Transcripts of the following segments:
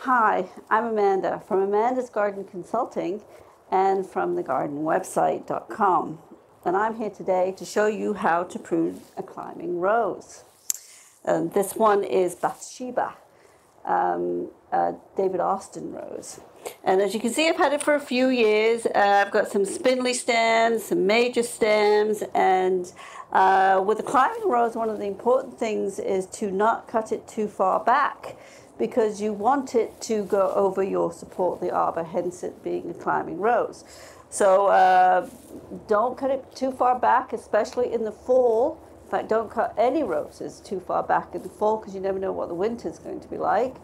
Hi, I'm Amanda from Amanda's Garden Consulting and from thegardenwebsite.com. And I'm here today to show you how to prune a climbing rose. This one is Bathsheba David Austin rose. And as you can see, I've had it for a few years. I've got some spindly stems, some major stems, and with a climbing rose, one of the important things is to not cut it too far back, because you want it to go over your support, the arbor, hence it being a climbing rose. So don't cut it too far back, especially in the fall. In fact, don't cut any roses too far back in the fall, because you never know what the winter is going to be like.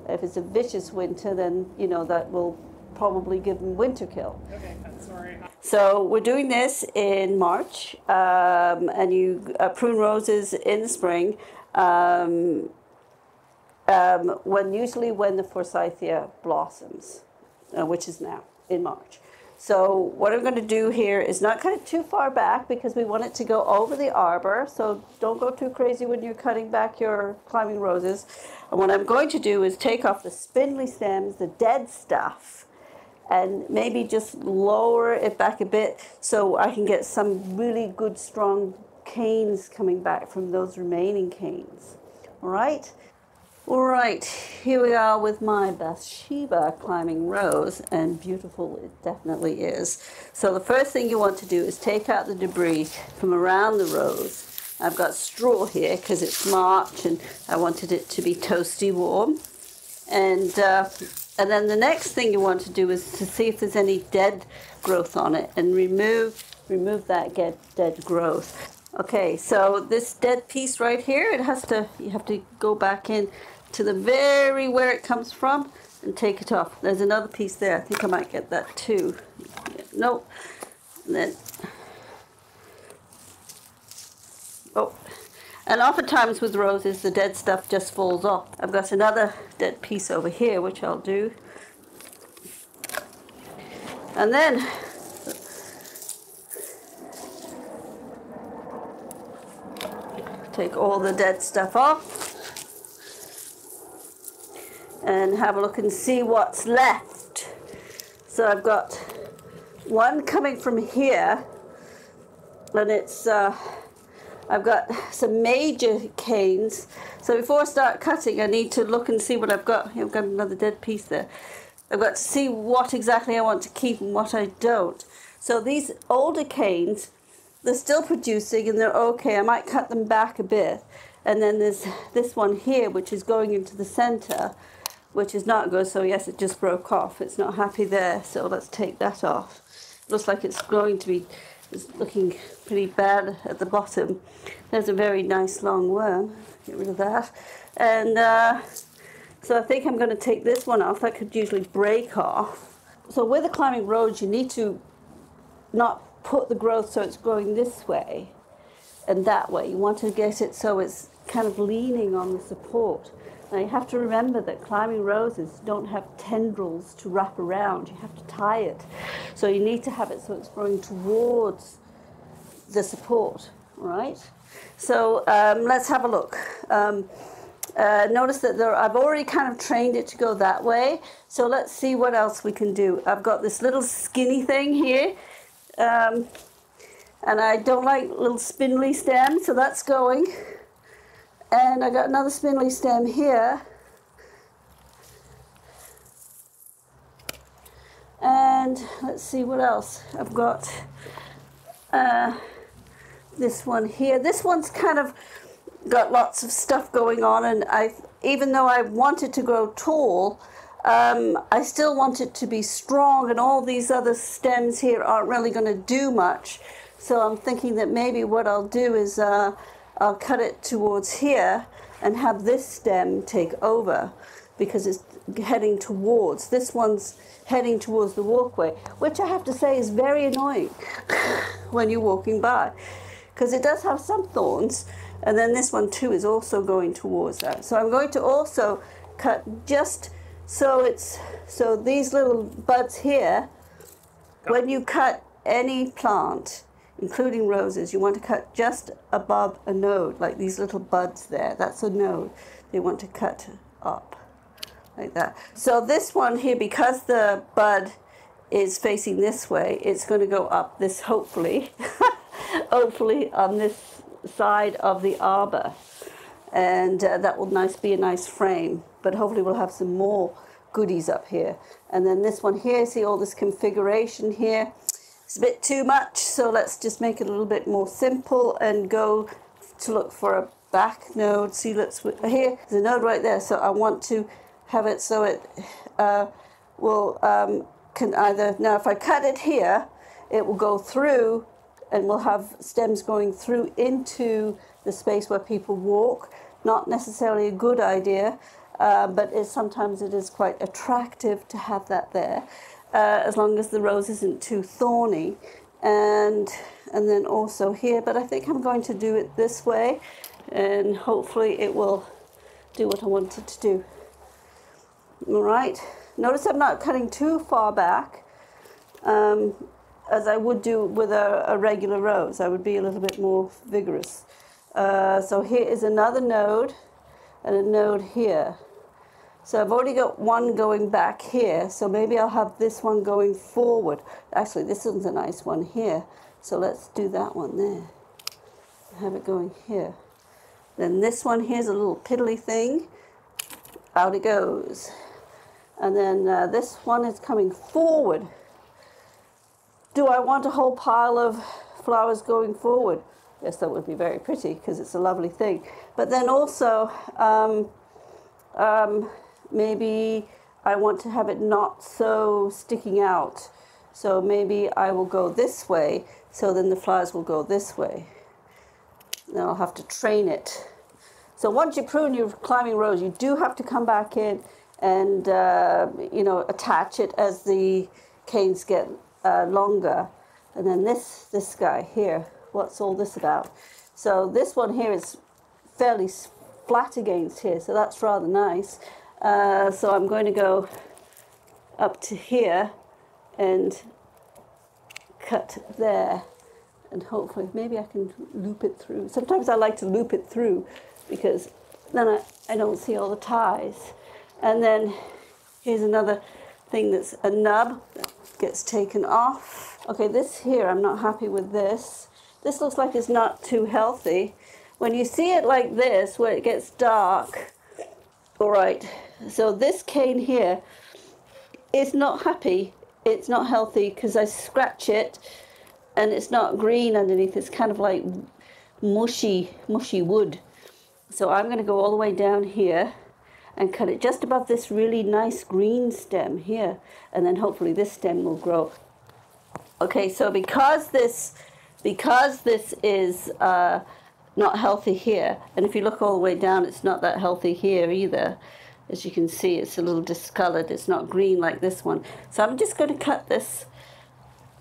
If it's a vicious winter, then you know that will probably give them winter kill. Okay, I'm sorry. So we're doing this in March, and you prune roses in the spring. Usually when the forsythia blossoms, which is now in March. So what I'm going to do here is not cut it too far back, because we want it to go over the arbor. So don't go too crazy when you're cutting back your climbing roses. And what I'm going to do is take off the spindly stems, the dead stuff, and maybe just lower it back a bit so I can get some really good strong canes coming back from those remaining canes. All right? All right, here we are with my Bathsheba climbing rose, and beautiful it definitely is. So the first thing you want to do is take out the debris from around the rose. I've got straw here because it's March and I wanted it to be toasty warm. And then the next thing you want to do is to see if there's any dead growth on it, and remove that dead growth. Okay, so this dead piece right here, you have to go back in to the very where it comes from and take it off. There's another piece there. I think I might get that too. Nope. And then, and oftentimes with roses, the dead stuff just falls off. I've got another dead piece over here, which I'll do. And then take all the dead stuff off and have a look and see what's left. So I've got one coming from here, and it's I've got some major canes. So before I start cutting, I need to look and see what I've got. I've got another dead piece there. I've got to see what exactly I want to keep and what I don't. So these older canes, they're still producing and they're okay. I might cut them back a bit. And then there's this one here, which is going into the center, which is not good. So yes, it just broke off. It's not happy there. So let's take that off. Looks like it's going to be, it's looking pretty bad at the bottom. There's a very nice long worm. Get rid of that. And so I think I'm going to take this one off. That could usually break off. So with a climbing rose, you need to not put the growth so it's growing this way and that way. You want to get it so it's kind of leaning on the support. Now you have to remember that climbing roses don't have tendrils to wrap around. You have to tie it. So you need to have it so it's growing towards the support, right? So let's have a look. Notice that I've already kind of trained it to go that way. So let's see what else we can do. I've got this little skinny thing here. And I don't like little spindly stems, so that's going. And I got another spindly stem here. And let's see what else. I've got this one here. This one's kind of got lots of stuff going on, and even though I want it to grow tall, I still want it to be strong, and all these other stems here aren't really going to do much. So I'm thinking that maybe what I'll do is I'll cut it towards here and have this stem take over, because it's heading towards, this one's heading towards the walkway, which I have to say is very annoying when you're walking by, because it does have some thorns, and then this one too is also going towards that. So I'm going to also cut just so these little buds here, when you cut any plant, including roses, you want to cut just above a node, like these little buds there. That's a node they want to cut up. like that. So this one here, because the bud is facing this way, it's going to go up this, hopefully, hopefully on this side of the arbor. And that will be a nice frame. But hopefully we'll have some more goodies up here. And then this one here, see all this configuration here? It's a bit too much, so let's just make it a little bit more simple and go to look for a back node. See, here, there's a node right there, so I want to have it so it can either, now if I cut it here, it will go through and we'll have stems going through into the space where people walk. Not necessarily a good idea, but sometimes it is quite attractive to have that there, as long as the rose isn't too thorny. And then also here, but I think I'm going to do it this way, and hopefully it will do what I want it to do. All right, notice I'm not cutting too far back, as I would do with a regular rose. I would be a little bit more vigorous. So here is another node and a node here. So I've already got one going back here, so maybe I'll have this one going forward. Actually, this one's a nice one here, so let's do that one there. Have it going here. Then this one here's a little piddly thing. Out it goes. And then this one is coming forward. Do I want a whole pile of flowers going forward? Yes, that would be very pretty because it's a lovely thing. But then also, maybe I want to have it not so sticking out. So maybe I will go this way, so then the flowers will go this way. Then I'll have to train it. So once you prune your climbing rose, you do have to come back in and, attach it as the canes get longer. And then this guy here, what's all this about? So this one here is fairly flat against here, so that's rather nice. So I'm going to go up to here and cut there, and hopefully maybe I can loop it through. Sometimes I like to loop it through because then I don't see all the ties. And then here's another thing that's a nub that gets taken off. Okay, this here, I'm not happy with this. This looks like it's not too healthy. When you see it like this, where it gets dark, all right, so this cane here is not happy. It's not healthy because I scratch it and it's not green underneath. It's kind of like mushy wood. So I'm going to go all the way down here and cut it just above this really nice green stem here, and then hopefully this stem will grow. Okay, so because this is not healthy here, and if you look all the way down, it's not that healthy here either. As you can see, it's a little discolored. It's not green like this one. So I'm just going to cut this,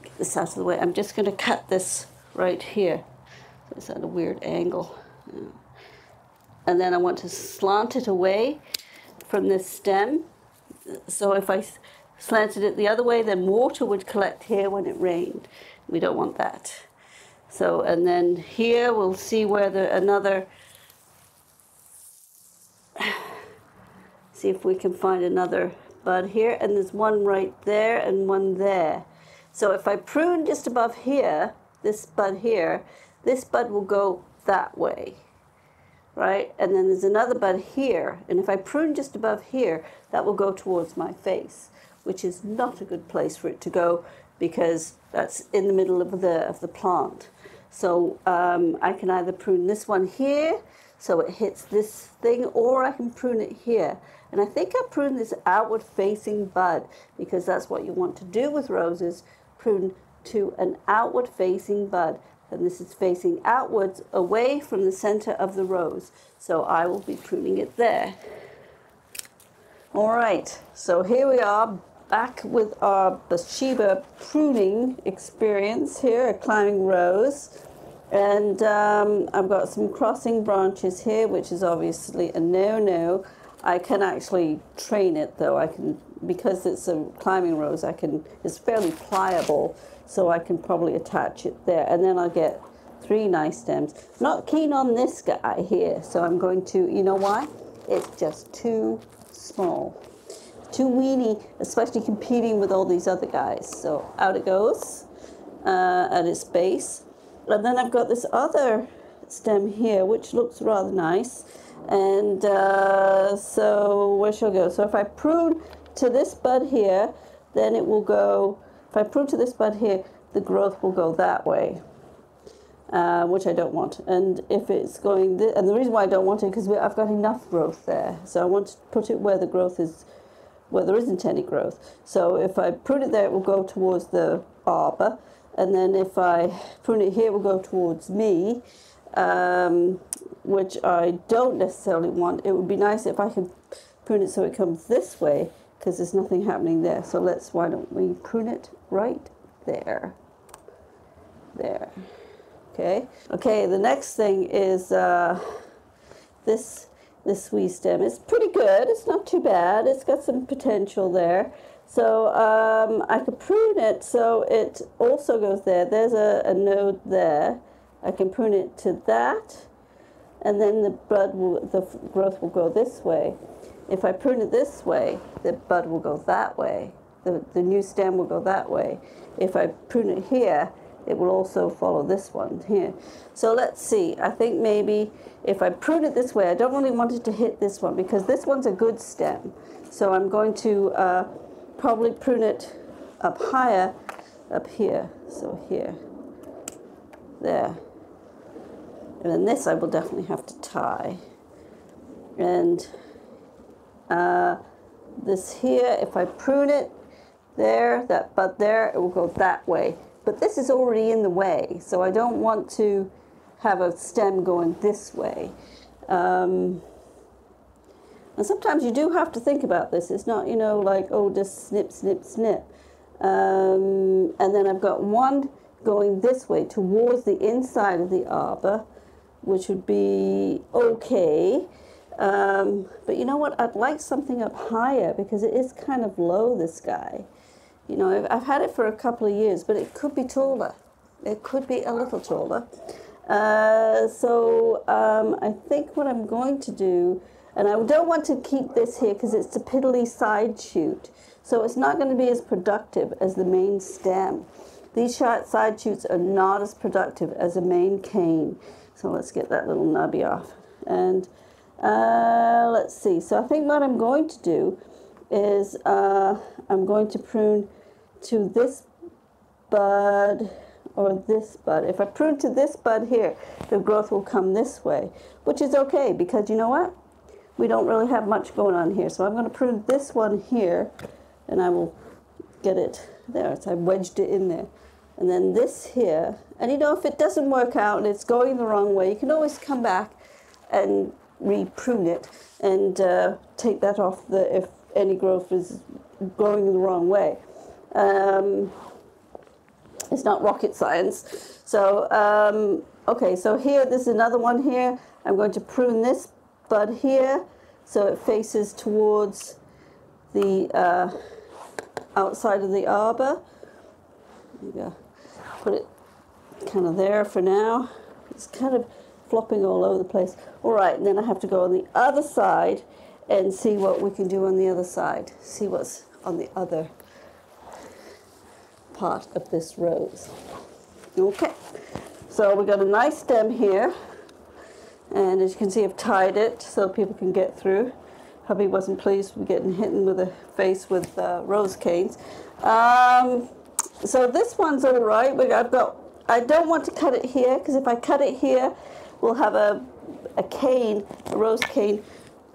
get this out of the way. I'm just going to cut this right here. So it's at a weird angle. And then I want to slant it away from this stem. So if I slanted it the other way, then water would collect here when it rained. We don't want that. So, and then here we'll see where see if we can find another bud here. And there's one right there and one there. So if I prune just above here, this bud here, this bud will go that way, right? And then there's another bud here. And if I prune just above here, that will go towards my face, which is not a good place for it to go because that's in the middle of the plant. So I can either prune this one here so it hits this thing, or I can prune it here. And I think I prune this outward facing bud because that's what you want to do with roses, prune to an outward facing bud. And this is facing outwards away from the center of the rose. So I will be pruning it there. All right, so here we are back with our Bathsheba pruning experience here, a climbing rose. And I've got some crossing branches here, which is obviously a no-no. I can actually train it though. I can, because it's a climbing rose, it's fairly pliable, so I can probably attach it there. And then I'll get 3 nice stems. Not keen on this guy here, so I'm going to, you know why? It's just too small. too weeny, especially competing with all these other guys. So out it goes at its base. And then I've got this other stem here, which looks rather nice. And so where shall I go? So if I prune to this bud here, then it will go, if I prune to this bud here, the growth will go that way, which I don't want. And if it's going, and the reason why I don't want it, because I've got enough growth there. So I want to put it where the growth is, where there isn't any growth. So if I prune it there, it will go towards the arbor. And then if I prune it here, it will go towards me, which I don't necessarily want. It would be nice if I could prune it so it comes this way, because there's nothing happening there. So why don't we prune it right there? There. Okay. Okay, the next thing is this wee stem. It's pretty good. It's not too bad. It's got some potential there. So I could prune it so it also goes there. There's a node there. I can prune it to that, and then the growth will go this way. If I prune it this way, the bud will go that way. The new stem will go that way. If I prune it here, it will also follow this one here. So let's see. I think maybe if I prune it this way, I don't really want it to hit this one, because this one's a good stem. So I'm going to probably prune it up higher, up here. So here, there. And then this I will definitely have to tie. And this here, if I prune it there, that bud there, it will go that way. But this is already in the way, so I don't want to have a stem going this way. And sometimes you do have to think about this. It's not, you know, like, oh, just snip, snip, snip. And then I've got one going this way towards the inside of the arbor, which would be okay. But you know what? I'd like something up higher, because it is kind of low, this guy. You know, I've had it for a couple of years, but it could be taller. It could be a little taller. So I think what I'm going to do, and I don't want to keep this here because it's a piddly side shoot. So it's not going to be as productive as the main stem. These side shoots are not as productive as a main cane. So let's get that little nubby off. And let's see. So I think what I'm going to do is I'm going to prune to this bud or this bud. If I prune to this bud here, the growth will come this way, which is okay, because you know what? We don't really have much going on here. So I'm going to prune this one here, and I will get it there. So I wedged it in there. And then this here, and you know, if it doesn't work out and it's going the wrong way, you can always come back and re-prune it and take that off if any growth is going the wrong way. It's not rocket science. So, okay, so here, this is another one here. I'm going to prune this bud here so it faces towards the outside of the arbor. There you go. Put it kind of there for now. It's kind of flopping all over the place. All right, and then I have to go on the other side and see what we can do on the other side. See what's on the other part of this rose. Okay, so we've got a nice stem here, and as you can see, I've tied it so people can get through. Hubby wasn't pleased with getting hit in the face with rose canes. So this one's all right. I don't want to cut it here, because if I cut it here, we'll have a rose cane,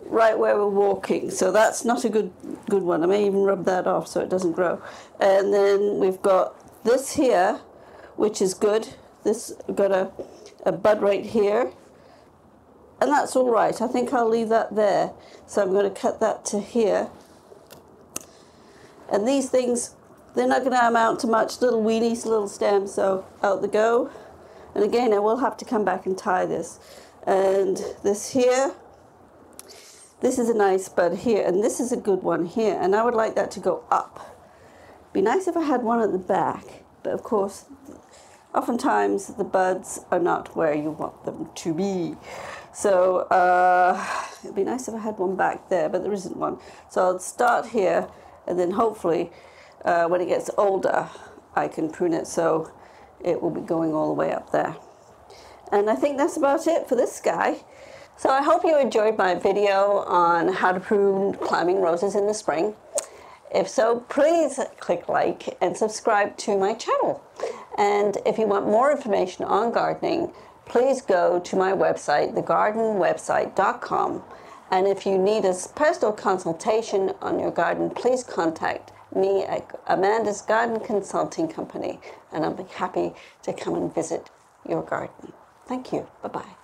right where we're walking. So that's not a good one. I may even rub that off so it doesn't grow. And then we've got this here, which is good. This got a bud right here. And that's all right. I think I'll leave that there. So I'm going to cut that to here. And these things, they're not going to amount to much, little weenies, little stems, so out they go. And again, I will have to come back and tie this. And this here, this is a nice bud here, and this is a good one here, and I would like that to go up. Be nice if I had one at the back, but of course, oftentimes the buds are not where you want them to be. So it'd be nice if I had one back there, but there isn't one. So I'll start here, and then hopefully when it gets older, I can prune it so it will be going all the way up there. And I think that's about it for this guy. So I hope you enjoyed my video on how to prune climbing roses in the spring. If so, please click like and subscribe to my channel. And if you want more information on gardening, please go to my website, thegardenwebsite.com. And if you need a personal consultation on your garden, please contact me at Amanda's Garden Consulting Company, and I'll be happy to come and visit your garden. Thank you. Bye-bye.